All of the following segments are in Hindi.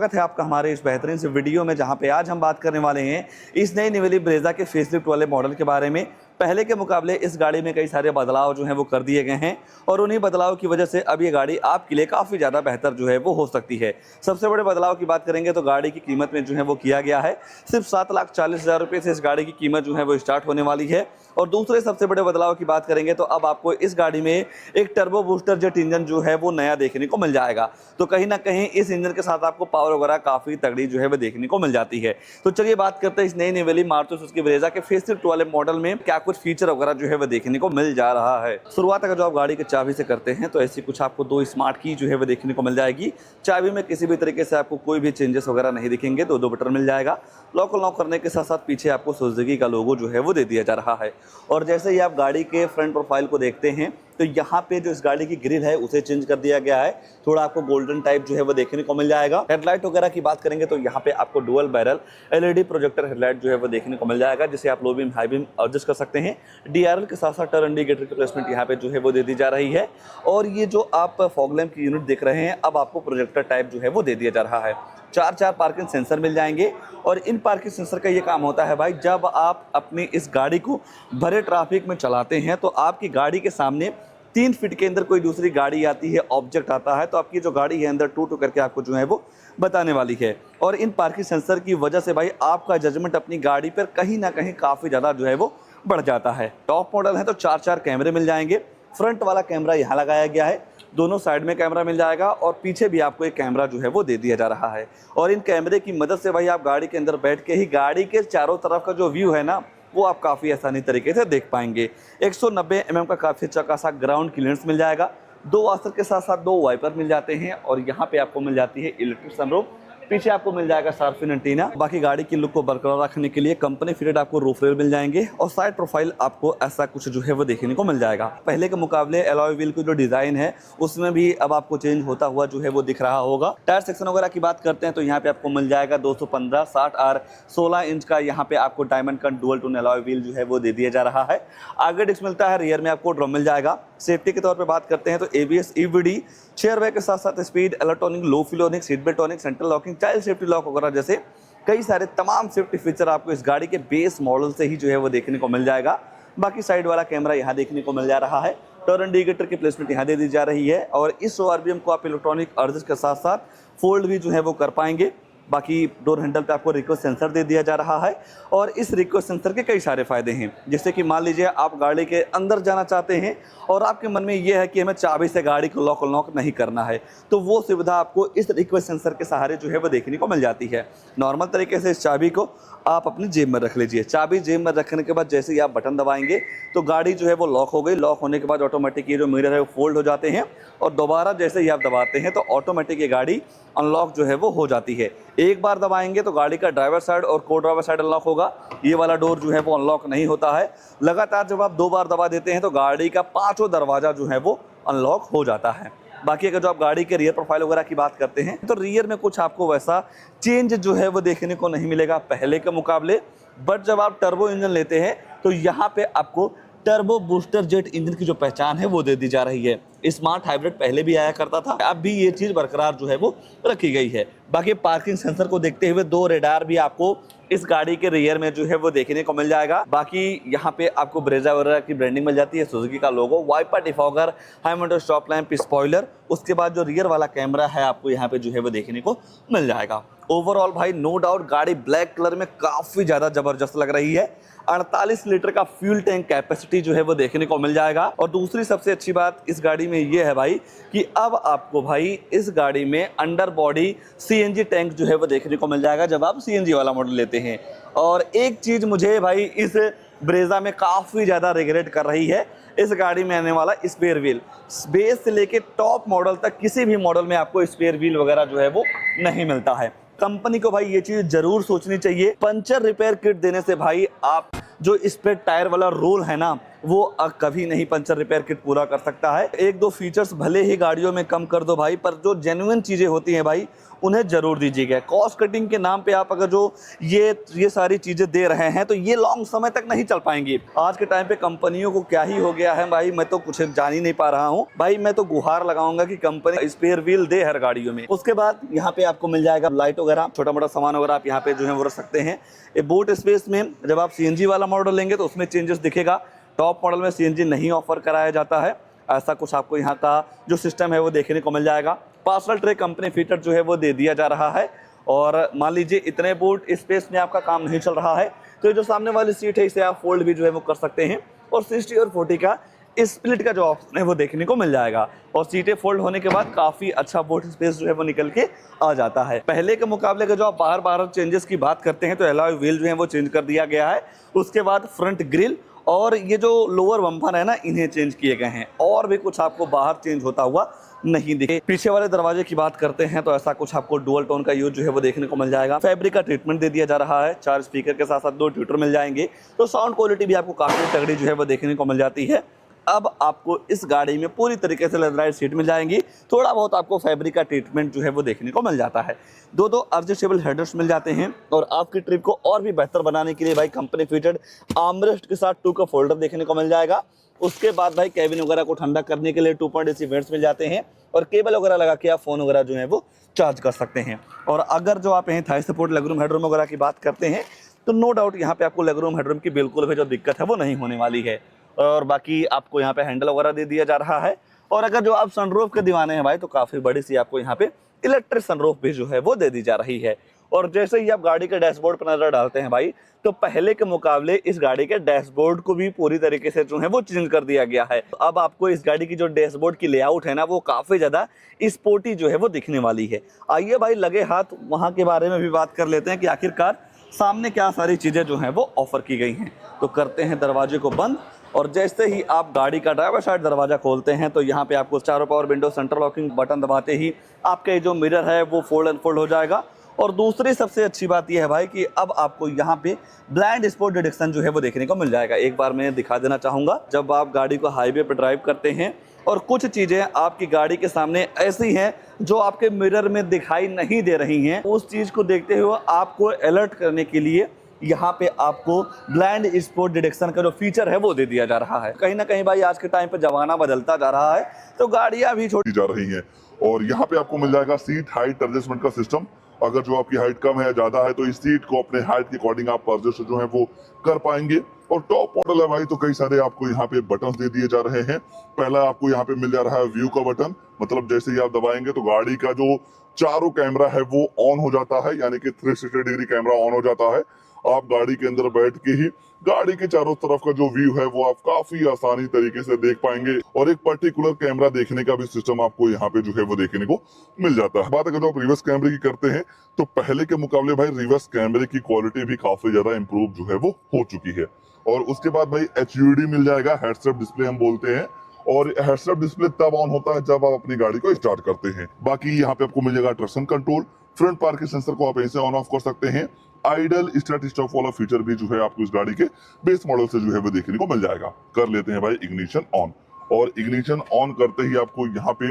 स्वागत है आपका हमारे इस बेहतरीन से वीडियो में, जहां पे आज हम बात करने वाले हैं इस नई निवेली ब्रेजा के फेसलिफ्ट वाले मॉडल के बारे में। पहले के मुकाबले इस गाड़ी में कई सारे बदलाव जो हैं वो कर दिए गए हैं और उन्हीं बदलाव की वजह से अब ये गाड़ी आपके लिए काफ़ी ज़्यादा बेहतर जो है वो हो सकती है। सबसे बड़े बदलाव की बात करेंगे तो गाड़ी की कीमत में जो है वो किया गया है, सिर्फ 7,40,000 रुपये से इस गाड़ी की कीमत जो है वो स्टार्ट होने वाली है। और दूसरे सबसे बड़े बदलाव की बात करेंगे तो अब आपको इस गाड़ी में एक टर्बो बूस्टर जेट इंजन जो है वो नया देखने को मिल जाएगा। तो कहीं ना कहीं इस इंजन के साथ आपको पावर वगैरह काफ़ी तगड़ी जो है वो देखने को मिल जाती है। तो चलिए बात करते हैं इस नई निवेली मारुति सुजुकी ब्रेजा के फेसलिफ्ट वाले मॉडल में क्या कुछ फीचर वगैरह जो है वो देखने को मिल जा रहा है। शुरुआत अगर जो आप गाड़ी के चाबी से करते हैं तो ऐसी कुछ आपको 2 स्मार्ट की जो है वो देखने को मिल जाएगी। चाबी में किसी भी तरीके से आपको कोई भी चेंजेस वगैरह नहीं दिखेंगे, 2 बटन मिल जाएगा। लॉक को लॉक करने के साथ साथ पीछे आपको सुजुकी का लोगो जो है वो दे दिया जा रहा है। और जैसे ही आप गाड़ी के फ्रंट प्रोफाइल को देखते हैं तो यहाँ पे जो इस गाड़ी की ग्रिल है उसे चेंज कर दिया गया है, थोड़ा आपको गोल्डन टाइप जो है वो देखने को मिल जाएगा। हेडलाइट वगैरह की बात करेंगे तो यहाँ पे आपको dual barrel LED projector headlight जो है वो देखने को मिल जाएगा, जिसे आप low beam high beam adjust कर सकते हैं। डीआरएल के साथ साथ टर्न इंडिकेटर की प्लेसमेंट यहाँ पे जो है वो दे दी जा रही है। और ये जो आप फॉग लैंप की यूनिट देख रहे हैं अब आपको प्रोजेक्टर टाइप जो है वो दे दिया जा रहा है। 4 पार्किंग सेंसर मिल जाएंगे और इन पार्किंग सेंसर का ये काम होता है भाई, जब आप अपनी इस गाड़ी को भरे ट्रैफिक में चलाते हैं तो आपकी गाड़ी के सामने 3 फीट के अंदर कोई दूसरी गाड़ी आती है, ऑब्जेक्ट आता है, तो आपकी जो गाड़ी है अंदर टू करके आपको जो है वो बताने वाली है। और इन पार्किंग सेंसर की वजह से भाई आपका जजमेंट अपनी गाड़ी पर कहीं ना कहीं काफ़ी ज़्यादा जो है वो बढ़ जाता है। टॉप मॉडल है तो 4 कैमरे मिल जाएंगे। फ्रंट वाला कैमरा यहाँ लगाया गया है, दोनों साइड में कैमरा मिल जाएगा और पीछे भी आपको एक कैमरा जो है वो दे दिया जा रहा है। और इन कैमरे की मदद से भाई आप गाड़ी के अंदर बैठ के ही गाड़ी के चारों तरफ का जो व्यू है ना वो आप काफ़ी आसानी तरीके से देख पाएंगे। 190 mm का काफ़ी अच्छा खासा ग्राउंड क्लियरेंस मिल जाएगा। 2 वॉशर के साथ साथ 2 वाइपर मिल जाते हैं और यहाँ पे आपको मिल जाती है इलेक्ट्रिक सनरूफ। पीछे आपको मिल जाएगा शार्पन एंटीना। बाकी गाड़ी की लुक को बरकरार रखने के लिए कंपनी फिटेड आपको रूफ रेल मिल जाएंगे और साइड प्रोफाइल आपको ऐसा कुछ जो है वो देखने को मिल जाएगा। पहले के मुकाबले एलॉय व्हील की जो डिजाइन है उसमें भी अब आपको चेंज होता हुआ जो है वो दिख रहा होगा। टायर सेक्शन वगैरह की बात करते हैं तो यहाँ पे आपको मिल जाएगा 215 60 और 16 इंच का यहाँ पे आपको डायमंड का डुअल टोन एलॉय व्हील जो है वो दे दिया जा रहा है। आगे डिस्क मिलता है, रियर में आपको ड्रम मिल जाएगा। सेफ्टी के तौर पर बात करते हैं तो एबीएस ईवीडी, चेयर बैग के साथ साथ स्पीड, इलेक्ट्रॉनिक लो फ्लोनिक, सीट बेल्ट टॉनिक, central locking, child safety lock वगैरह जैसे कई सारे तमाम सेफ्टी फीचर आपको इस गाड़ी के बेस मॉडल से ही जो है वो देखने को मिल जाएगा। बाकी साइड वाला कैमरा यहाँ देखने को मिल जा रहा है। टर्न इंडिकेटर की प्लेसमेंट यहाँ दे दी जा रही है और इस ओआरबीएम को आप इलेक्ट्रॉनिक एडजस्ट के साथ साथ फोल्ड भी जो है वो कर पाएंगे। बाकी डोर हैंडल पे आपको रिक्वेस्ट सेंसर दे दिया जा रहा है और इस रिक्वेस्ट सेंसर के कई सारे फायदे हैं, जैसे कि मान लीजिए आप गाड़ी के अंदर जाना चाहते हैं और आपके मन में ये है कि हमें चाबी से गाड़ी को लॉक अनलॉक नहीं करना है, तो वो सुविधा आपको इस रिक्वेस्ट सेंसर के सहारे जो है वो देखने को मिल जाती है। नॉर्मल तरीके से इस चाबी को आप अपनी जेब में रख लीजिए। चाबी जेब में रखने के बाद जैसे ही आप बटन दबाएंगे तो गाड़ी जो है वो लॉक हो गई। लॉक होने के बाद ऑटोमेटिक ये जो मिरर है वो फोल्ड हो जाते हैं और दोबारा जैसे ही आप दबाते हैं तो ऑटोमेटिक ये गाड़ी अनलॉक जो है वो हो जाती है। एक बार दबाएंगे तो गाड़ी का ड्राइवर साइड और को ड्राइवर साइड अनलॉक होगा, ये वाला डोर जो है वो अनलॉक नहीं होता है। लगातार जब आप 2 बार दबा देते हैं तो गाड़ी का 5वां दरवाजा जो है वो अनलॉक हो जाता है। बाकी अगर जो आप गाड़ी के रियर प्रोफाइल वगैरह की बात करते हैं तो रियर में कुछ आपको वैसा चेंज जो है वो देखने को नहीं मिलेगा पहले के मुकाबले। बट जब आप टर्बो इंजन लेते हैं तो यहाँ पे आपको टर्बो बूस्टर जेट इंजन की जो पहचान है वो दे दी जा रही है। स्मार्ट हाइब्रिड पहले भी आया करता था, अब भी ये चीज़ बरकरार जो है वो रखी गई है। बाकी पार्किंग सेंसर को देखते हुए 2 रेडार भी आपको इस गाड़ी के रियर में जो है वो देखने को मिल जाएगा। बाकी यहाँ पे आपको ब्रेजा वगैरह की ब्रांडिंग मिल जाती है, सुजुकी का logo, wiper, defogger, high mounted stop lamp, spoiler. उसके बाद जो रियर वाला कैमरा है आपको यहाँ पे जो है वो देखने को मिल जाएगा। ओवरऑल भाई नो डाउट गाड़ी ब्लैक कलर में काफ़ी ज़्यादा ज़बरदस्त लग रही है। 48 लीटर का फ्यूल टैंक कैपेसिटी जो है वो देखने को मिल जाएगा। और दूसरी सबसे अच्छी बात इस गाड़ी में ये है भाई कि अब आपको भाई इस गाड़ी में अंडर बॉडी सीएनजी टैंक जो है वो देखने को मिल जाएगा जब आप सीएनजी वाला मॉडल लेते हैं। और एक चीज़ मुझे भाई इस ब्रेजा में काफ़ी ज़्यादा रिग्रेट कर रही है, इस गाड़ी में आने वाला स्पेयर व्हील। बेस से लेके टॉप मॉडल तक किसी भी मॉडल में आपको स्पेयर व्हील वगैरह जो है वो नहीं मिलता है। कंपनी को भाई ये चीज़ जरूर सोचनी चाहिए। पंचर रिपेयर किट देने से भाई आप जो स्पेयर टायर वाला रोल है ना वो कभी नहीं पंचर रिपेयर किट पूरा कर सकता है। एक दो फीचर्स भले ही गाड़ियों में कम कर दो भाई, पर जो जेन्युइन चीज़ें होती हैं भाई उन्हें ज़रूर दीजिएगा। कॉस्ट कटिंग के नाम पे आप अगर जो ये सारी चीज़ें दे रहे हैं तो ये लॉन्ग समय तक नहीं चल पाएंगी। आज के टाइम पे कंपनियों को क्या ही हो गया है भाई, मैं तो कुछ जान ही नहीं पा रहा हूँ भाई। मैं तो गुहार लगाऊंगा कि कंपनी स्पेयर व्हील दे हर गाड़ियों में। उसके बाद यहाँ पे आपको मिल जाएगा लाइट वगैरह, छोटा मोटा सामान वगैरह आप यहाँ पे जो है वो रख सकते हैं। ये बूट स्पेस में जब आप CNG वाला मॉडल लेंगे तो उसमें चेंजेस दिखेगा। टॉप मॉडल में CNG नहीं ऑफर कराया जाता है, ऐसा कुछ आपको यहाँ का जो सिस्टम है वो देखने को मिल जाएगा। पार्सल ट्रे कंपनी फीचर जो है वो दे दिया जा रहा है। और मान लीजिए इतने बूट स्पेस में आपका काम नहीं चल रहा है तो ये जो सामने वाली सीट है इसे आप फोल्ड भी जो है वो कर सकते हैं। और 60 और 40 का स्प्लिट का जो ऑप्शन है वो देखने को मिल जाएगा। और सीटें फोल्ड होने के बाद काफ़ी अच्छा बूट स्पेस जो है वो निकल के आ जाता है। पहले के मुकाबले का जो आप बाहर चेंजेस की बात करते हैं तो एलॉय व्हील जो है वो चेंज कर दिया गया है। उसके बाद फ्रंट ग्रिल और ये जो लोअर बम्पर है ना, इन्हें चेंज किए गए हैं। और भी कुछ आपको बाहर चेंज होता हुआ नहीं दिखे। पीछे वाले दरवाजे की बात करते हैं तो ऐसा कुछ आपको डुअल टोन का यूज जो है वो देखने को मिल जाएगा। फैब्रिक का ट्रीटमेंट दे दिया जा रहा है। 4 स्पीकर के साथ साथ 2 ट्विटर मिल जाएंगे, तो साउंड क्वालिटी भी आपको काफ़ी तगड़ी जो है वो देखने को मिल जाती है। अब आपको इस गाड़ी में पूरी तरीके से लेदराइज्ड सीट मिल जाएंगी। थोड़ा बहुत आपको फैब्रिक का ट्रीटमेंट जो है वो देखने को मिल जाता है। दो एडजस्टेबल हेडर्स मिल जाते हैं। और आपकी ट्रिप को और भी बेहतर बनाने के लिए भाई कंपनी फिटेड आर्मरेस्ट के साथ 2 का फोल्डर देखने को मिल जाएगा। उसके बाद भाई कैबिन वगैरह को ठंडा करने के लिए 2.AC वेंट्स मिल जाते हैं। और केबल वगैरह लगा के आप फ़ोन वगैरह जो है वो चार्ज कर सकते हैं। और अगर जो आप यहाँ थाई सपोर्ट लेगरूम हेडरूम वगैरह की बात करते हैं तो नो डाउट यहाँ पे आपको लेगरूम हेडरूम की बिल्कुल भी जो दिक्कत है वो नहीं होने वाली है। और बाकी आपको यहाँ पे हैंडल वगैरह दे दिया जा रहा है। और अगर जो आप सनरूफ के दीवाने हैं भाई तो काफ़ी बड़ी सी आपको यहाँ पे इलेक्ट्रिक सनरूफ भी जो है वो दे दी जा रही है। और जैसे ही आप गाड़ी के डैशबोर्ड पर नज़र डालते हैं भाई तो पहले के मुकाबले इस गाड़ी के डैशबोर्ड को भी पूरी तरीके से जो है वो चेंज कर दिया गया है। अब आपको इस गाड़ी की जो डैशबोर्ड की लेआउट है ना वो काफ़ी ज़्यादा स्पोर्टी जो है वो दिखने वाली है। आइए भाई लगे हाथ वहाँ के बारे में भी बात कर लेते हैं कि आखिरकार सामने क्या सारी चीज़ें जो हैं वो ऑफर की गई हैं। तो करते हैं दरवाजे को बंद। और जैसे ही आप गाड़ी का ड्राइवर साइड दरवाज़ा खोलते हैं तो यहाँ पे आपको चारों power window central locking button दबाते ही आपके जो मिरर है वो फोल्ड अनफोल्ड हो जाएगा। और दूसरी सबसे अच्छी बात यह है भाई कि अब आपको यहाँ पे ब्लाइंड स्पॉट डिटेक्शन जो है वो देखने को मिल जाएगा। एक बार मैं दिखा देना चाहूँगा, जब आप गाड़ी को हाईवे पर ड्राइव करते हैं और कुछ चीज़ें आपकी गाड़ी के सामने ऐसी हैं जो आपके मिरर में दिखाई नहीं दे रही हैं, उस चीज़ को देखते हुए आपको अलर्ट करने के लिए यहाँ पे आपको ब्लाइंड स्पॉट डिटेक्शन का जो फीचर है वो दे दिया जा रहा है। कहीं ना कहीं भाई आज के टाइम पे जमाना बदलता जा रहा है तो गाड़ियाँ भी छोटी जा रही हैं। और यहाँ पे आपको मिल जाएगा सीट हाइट एडजस्टमेंट का सिस्टम। अगर जो आपकी हाइट कम है या ज्यादा है तो इस सीट को अपने हाइट के अकॉर्डिंग आप एडजस्ट जो है वो कर पाएंगे। और टॉप मॉडल है भाई तो कई सारे आपको यहाँ पे बटन दे दिए जा रहे हैं। पहला आपको यहाँ पे मिल जा रहा है व्यू का बटन, मतलब जैसे ही आप दबाएंगे तो गाड़ी का जो चारों कैमरा है वो ऑन हो जाता है, यानी कि 360 डिग्री कैमरा ऑन हो जाता है। आप गाड़ी के अंदर बैठ के ही गाड़ी के चारों तरफ का जो व्यू है वो आप काफी आसानी तरीके से देख पाएंगे। और एक पर्टिकुलर कैमरा देखने का भी सिस्टम आपको यहाँ पे जो है वो देखने को मिल जाता है। बात अगर जो आप रिवर्स कैमरे की करते हैं तो पहले के मुकाबले भाई रिवर्स कैमरे की क्वालिटी भी काफी ज्यादा इंप्रूव जो है वो हो चुकी है। और उसके बाद भाई HUD मिल जाएगा, हेड्स अप डिस्प्ले हम बोलते हैं। और हेड्स अप डिस्प्ले तब ऑन होता है जब आप अपनी गाड़ी को स्टार्ट करते हैं। बाकी यहाँ पे आपको मिल जाएगा traction control, front parking sensor को आप ऐसे ऑन ऑफ कर सकते हैं। आइडल स्टार्ट स्टॉप वाला फीचर भी जो है आपको इस गाड़ी के बेस मॉडल से जो है वो देखने को मिल जाएगा। कर लेते हैं भाई इग्निशन ऑन। और इग्निशन ऑन करते ही आपको यहाँ पे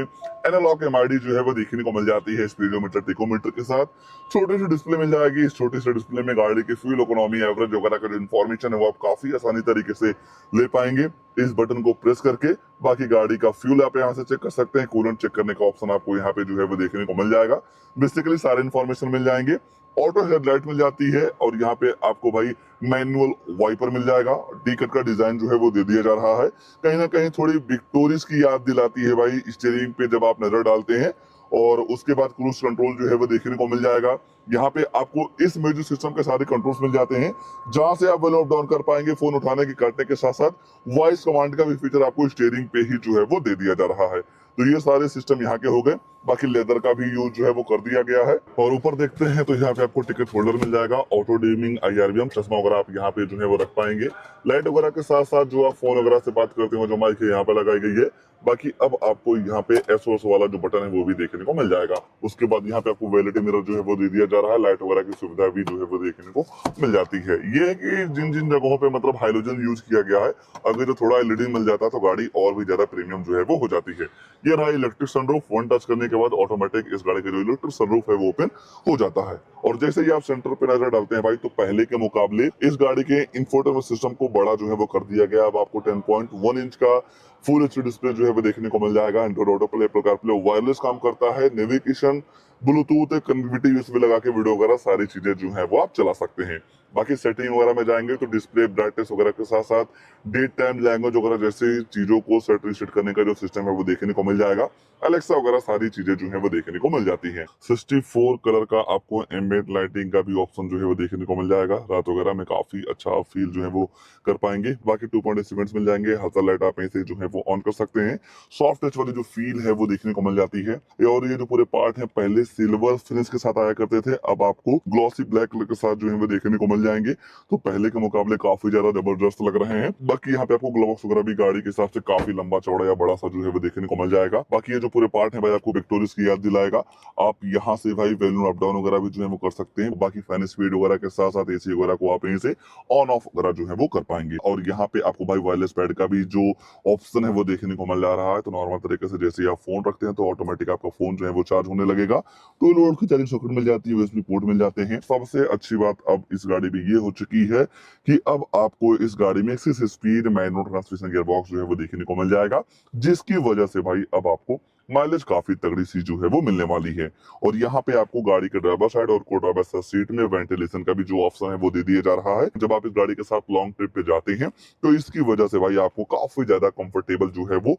एनालॉग MID जो है वो देखने को मिल जाती है स्पीडोमीटर टेकोमीटर के साथ। छोटी सी डिस्प्ले मिल जाएगी। इस छोटे से डिस्प्ले में गाड़ी की फ्यूल इकोनॉमी, एवरेज वगैरह का जो इन्फॉर्मेशन है वो आप काफी आसानी तरीके से ले पाएंगे। इस बटन को प्रेस करके बाकी गाड़ी का फ्यूल आप यहाँ से चेक कर सकते हैं। कूलेंट चेक करने का ऑप्शन आपको यहाँ पे जो है वो देखने को मिल जाएगा। बेसिकली सारे इन्फॉर्मेशन मिल जाएंगे। ऑटो हेडलाइट मिल जाती है। और यहाँ पे आपको भाई मैनुअल वाइपर मिल जाएगा। डी कट का डिजाइन जो है वो दे दिया जा रहा है, कहीं ना कहीं थोड़ी विक्टोरियस की याद दिलाती है भाई स्टीयरिंग पे जब आप नजर डालते हैं। और उसके बाद क्रूज कंट्रोल जो है वो देखने को मिल जाएगा। यहाँ पे आपको इस म्यूजिक सिस्टम के सारे कंट्रोल्स मिल जाते हैं, जहां से आप वॉल्यूम अप डाउन कर पाएंगे फोन उठाने की काटने के साथ साथ वॉइस कमांड का भी फीचर आपको स्टीयरिंग पे ही जो है वो दे दिया जा रहा है। तो ये सारे सिस्टम यहाँ के हो गए। बाकी लेदर का भी यूज जो है वो कर दिया गया है। और ऊपर देखते हैं तो यहाँ पे आपको टिकट होल्डर मिल जाएगा, ऑटो डिमिंग IRBM चश्मा वगैरह आप यहाँ पे जो है वो रख पाएंगे। लाइट वगैरह के साथ साथ जो आप फोन वगैरह से बात करते हो जो माइक है यहाँ पे लगाई गई है। बाकी अब आपको यहाँ पे SOS वाला जो बटन है वो भी देखने को मिल जाएगा। उसके बाद यहाँ पे आपको वैलिडिटी मिरर जो है वो दे दिया जा रहा है, लाइट वगैरह की सुविधा भी जो है वो देखने को मिल जाती है। ये है कि जिन जिन जगहों पे मतलब हाइलोजन यूज किया गया है, अगर जो थोड़ा LED मिल जाता है तो गाड़ी और भी ज्यादा प्रीमियम जो है वो हो जाती है। ये रहा इलेक्ट्रिक सनरूफ, वन टच करने के बाद ऑटोमेटिक इस गाड़ी का जो इलेक्ट्रिक सनरूफ है वो ओपन हो जाता है। और जैसे ही आप सेंटर पे नजर डालते हैं भाई, तो पहले के मुकाबले इस गाड़ी के इंफोटेनमेंट सिस्टम को बड़ा जो है वो कर दिया गया। अब आपको 10.1 इंच का फुल HD डिस्प्ले जो है वो देखने को मिल जाएगा। Android auto play, Apple CarPlay wireless काम करता है, नेविगेशन, ब्लूटूथ, कनेक्टिविटी USB लगा के वीडियो वगैरह सारी चीजें जो है वो आप चला सकते हैं। बाकी सेटिंग वगैरह में जाएंगे तो डिस्प्ले ब्राइटनेस वगैरह के साथ साथ डेट टाइम, लैंग्वेज वगैरह जैसी चीजों को सेट रीसेट करने का जो सिस्टम है वो देखने को मिल जाएगा। अलेक्सा वगैरह सारी चीजें जो है वो देखने को मिल जाती हैं। 64 कलर का आपको एम्बिएंट लाइटिंग का भी ऑप्शन जो है वो देखने को मिल जाएगा। रात वगैरह में काफी अच्छा फील जो है वो कर पाएंगे। बाकी 2.8 इवेंट्स मिल जाएंगे, हल्का लाइट आप ऐसे जो है वो ऑन कर सकते हैं। सॉफ्ट टच वाली जो फील है वो देखने को मिल जाती है। और ये जो पूरे पार्ट है पहले सिल्वर फिनिश के साथ आया करते थे, अब आपको ग्लॉसी ब्लैक कलर के साथ जो है वो देखने को मिल जाएंगे। तो पहले के मुकाबले काफी ज्यादा जबरदस्त लग रहे हैं। बाकी यहाँ पे आपको ग्लव बॉक्स वगैरह भी गाड़ी के हिसाब से काफी लंबा चौड़ा या बड़ा सा जो है वो देखने को मिल जाएगा। बाकी ये जो पूरे पार्ट है भाई आपको विक्टोरियस की याद दिलाएगा। आप यहाँ से भाई वैल्यूम अप डाउन वगैरह भी जो है वो कर सकते हैं। बाकी फैन स्पीड वगैरह के साथ साथ AC वगैरह को आप यहीं से ऑन ऑफ वगैरह जो है वो कर पाएंगे। और यहाँ पे आपको भाई वायरलेस पैड का भी जो ऑप्शन है वो देखने को मिल जा रहा है। तो नॉर्मल तरीके से जैसे आप फोन रखते हैं तो ऑटोमेटिक आपका फोन जो है वो चार्ज होने लगेगा। तो लोड की चार्जिंग सॉकेट मिल जाती है, USB पोर्ट मिल जाते हैं। सबसे अच्छी बात अब इस गाड़ी में ये हो चुकी है कि अब आपको इस गाड़ी में 6 speed manual transmission gear box जो है वो देखने को मिल जाएगा, जिसकी वजह से भाई अब आपको माइलेज काफी तगड़ी सी जो है वो मिलने वाली है। और यहाँ पे आपको गाड़ी के ड्राइवर साइड और को ड्राइवर साइड सीट में वेंटिलेशन का भी जो ऑप्शन है वो दे दिया जा रहा है। जब आप इस गाड़ी के साथ लॉन्ग ट्रिप पे जाते हैं तो इसकी वजह से भाई आपको काफी ज्यादा कंफर्टेबल जो है वो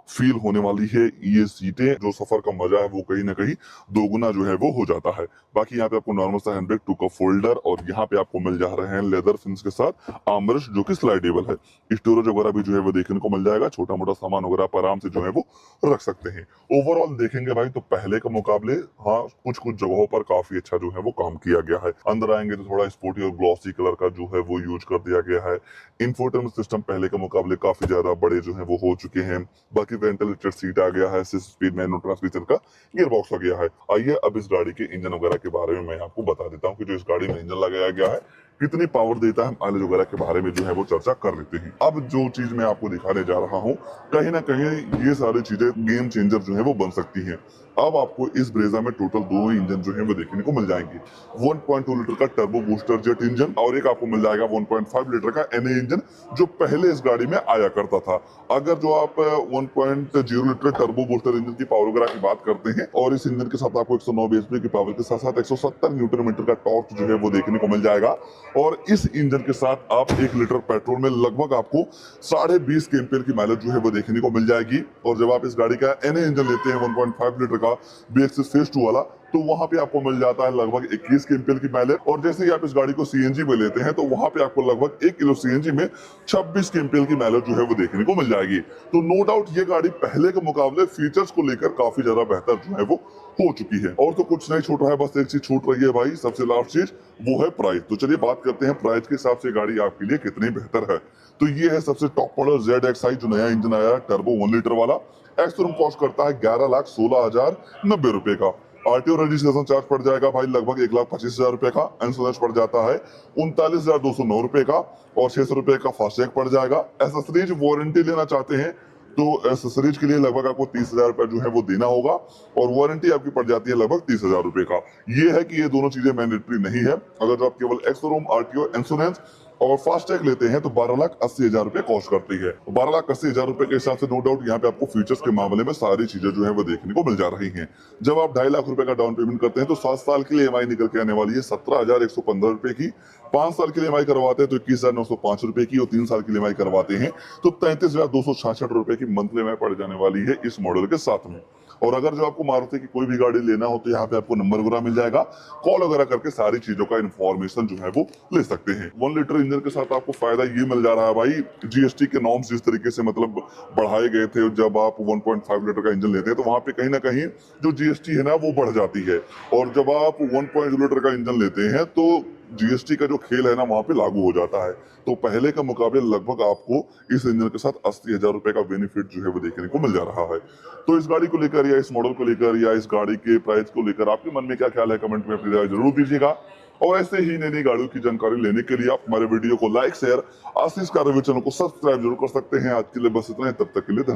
फील होने वाली है। ये सीटें, जो सफर का मजा है वो कहीं ना कहीं दोगुना जो है वो हो जाता है। बाकी यहाँ पे आपको नॉर्मल सा हैंडब्रेक, टू कप फोल्डर और यहाँ पे आपको मिल जा रहे हैं लेदर फिनिश के साथ आर्मरेस्ट जो कि स्लाइडेबल है। स्टोरेज वगैरह भी जो है वो देखने को मिल जाएगा, छोटा मोटा सामान वगैरह आप आराम से जो है वो रख सकते हैं। ओवरऑल देखेंगे भाई तो पहले के मुकाबले हाँ कुछ कुछ जगहों पर काफी अच्छा जो है वो काम किया गया है। अंदर आएंगे तो थोड़ा स्पोर्टी और ग्लॉसी कलर का जो है वो यूज कर दिया गया है। इंफोटेनमेंट सिस्टम पहले के मुकाबले काफी ज्यादा बड़े जो है वो हो चुके हैं। बाकी वेंटिलेटेड सीट आ गया है, 6 स्पीड मैनुअल ट्रांसमिशन का गियर बॉक्स आ गया है। आइए अब इस गाड़ी के इंजन वगैरह के बारे में मैं आपको बता देता हूँ कि जो इस गाड़ी में इंजन लगाया गया है कितनी पावर देता है। माइलेज वगैरह के बारे में जो है वो चर्चा कर लेते हैं। अब जो चीज मैं आपको दिखाने जा रहा हूँ, कहीं ना कहीं ये सारी चीजें गेम चेंजर जो है वो बन सकती हैं। अब आपको इस ब्रेजा में टोटल 2 इंजन जो है वो देखने को मिल जाएंगे। 1.2 लीटर का टर्बो बूस्टर जेट इंजन और एक आपको मिल जाएगा 1.5 लीटर का NA इंजन, जो पहले इस गाड़ी में आया करता था। अगर जो आप 1.0 लीटर टर्बो बूस्टर इंजन की पावर वगैरह की बात करते हैं और इस इंजन के साथ आपको 109 bhp की पावर के साथ साथ 170 न्यूटन मीटर का टॉर्क जो है वो देखने को मिल जाएगा। और इस इंजन के साथ आप 1 लीटर पेट्रोल में लगभग आपको 20.5 केएमपीएल की माइलेज जो है वो देखने को मिल जाएगी। और जब आप इस गाड़ी का NA इंजन लेते हैं 1.5 लीटर का BX फेज 2 वाला, तो वहां पे आपको मिल जाता है लगभग 21 केएमपीएल की माइलेज। और जैसे ही आप इस गाड़ी को CNG में लेते हैं तो वहां पे आपको लगभग 1 किलो CNG में 26 केएमपीएल की माइलेज जो है वो देखने को मिल जाएगी। तो नो डाउट ये गाड़ी पहले के मुकाबले फीचर्स को लेकर काफी ज्यादा बेहतर जो है वो हो चुकी है। और तो कुछ नहीं छूट रहा है, बस एक चीज छूट रही है भाई, सबसे लास्ट चीज वो है प्राइस। तो चलिए बात करते हैं प्राइस के हिसाब से गाड़ी आपके लिए कितनी बेहतर है। तो ये है सबसे टॉप मॉडल ZXi जो नया इंजन आया है टर्बो 1 लीटर वाला। एक्स-शोरूम कॉस्ट करता है 11,16,090 रुपए का। RTO रजिस्ट्रेशन चार्ज पड़ जाएगा भाई लगभग 1,25,000 रुपए का। इंश्योरेंस पड़ जाता है 39,209 रुपए का और 600 रुपए का फास्टैग पड़ जाएगा। एसेसरीज वारंटी लेना चाहते हैं तो एसेसरीज के लिए लगभग आपको 30,000 रुपए जो है वो देना होगा और वारंटी आपकी पड़ जाती है लगभग 30,000 रुपए का। ये है कि ये दोनों चीजें मैंडेटरी नहीं है। अगर जो आप केवल एक्स-शोरूम, RTO, इंश्योरेंस और फास्टैग लेते हैं तो 12,80,000 रुपए कॉस्ट करती है। 12,80,000 रुपए के हिसाब से नो डाउट यहाँ पे आपको फीचर्स के मामले में सारी चीजें जो है वो देखने को मिल जा रही हैं। जब आप 2.5 लाख रुपए का डाउन पेमेंट करते हैं तो 7 साल के लिए EMI निकल के आने वाली है 17,115 रुपए की। 5 साल के लिए EMI करवाते हैं तो 21,905 रुपए की और 3 साल के लिए EMI करवाते हैं तो 33,266 रुपए की मंथली EMI पड़ जाने वाली है इस मॉडल के साथ में। और अगर जो आपको मारुति की कोई भी गाड़ी लेना हो तो यहाँ पे आपको नंबर वगैरह मिल जाएगा, कॉल वगैरह करके सारी चीजों का इन्फॉर्मेशन जो है वो ले सकते हैं। 1 लीटर इंजन के साथ आपको फायदा ये मिल जा रहा है भाई, जीएसटी के नॉर्म्स जिस तरीके से मतलब बढ़ाए गए थे, जब आप 1.5 लीटर का इंजन लेते हैं तो वहां पे कहीं ना कहीं जो जीएसटी है ना वो बढ़ जाती है, और जब आप 1.2 लीटर का इंजन लेते हैं तो जीएसटी का जो खेल है ना वहां पे लागू हो जाता है। तो पहले के मुकाबले लगभग आपको इस इंजन के साथ 80,000 रुपए का बेनिफिट जो है वो देखने को मिल जा रहा है। तो इस गाड़ी को लेकर या इस मॉडल को लेकर या इस गाड़ी के प्राइस को लेकर आपके मन में क्या ख्याल है, कमेंट में अपनी राय जरूर दीजिएगा। और ऐसे ही नई नई गाड़ियों की जानकारी लेने के लिए आप हमारे वीडियो को लाइक शेयर आशीष कार रिव्यू चैनल को सब्सक्राइब जरूर कर सकते हैं। आज के लिए बस इतना ही, तब तक के लिए धन्यवाद।